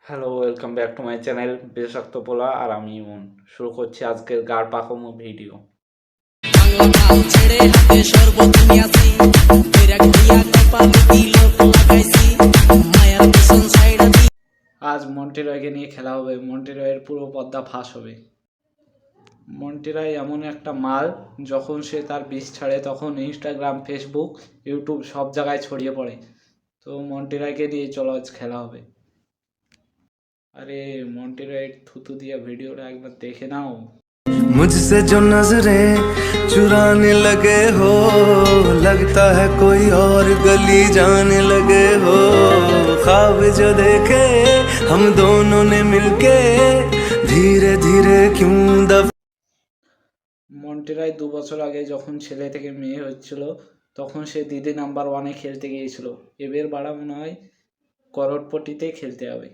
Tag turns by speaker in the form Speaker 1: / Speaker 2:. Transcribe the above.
Speaker 1: Hello, welcome back to my channel বেশাক্ত পোলা। আর আমি ইমন। শুরু করছি আজকের গাড় পাকামো ভিডিও। আজ মন্টেরয়কে নিয়ে খেলা হবে। মন্টেরয়ের পুরো পর্দা ফাঁস হবে। মন্টেরয় এমন একটা মাল, যখন সে তার বিষ ছাড়ে তখন ইনস্টাগ্রাম, ফেসবুক, ইউটিউব সব জায়গায় ছড়িয়ে পড়ে। তো মন্টেরয়কে দিয়ে চলো আজ খেলা হবে। আরে মন্টেরয়ের থুতু দিয়া ভিডিওটা একবার দেখে নাও।
Speaker 2: मुझसे जो नजरें चुराने लगे हो, लगता है कोई और गली जाने लगे हो। ख्वाब जो देखे हम दोनों ने मिलके, धीरे धीरे क्यों
Speaker 1: মন্টেরয় 2 বছর আগে যখন ছেলে থেকে মেয়ে হচ্ছিল, তখন সে দিদি নাম্বার ওয়ানে খেলতে গিয়েছিল। এবার বাড়া মনে হয় করোড়পটিতে খেলতে হবে।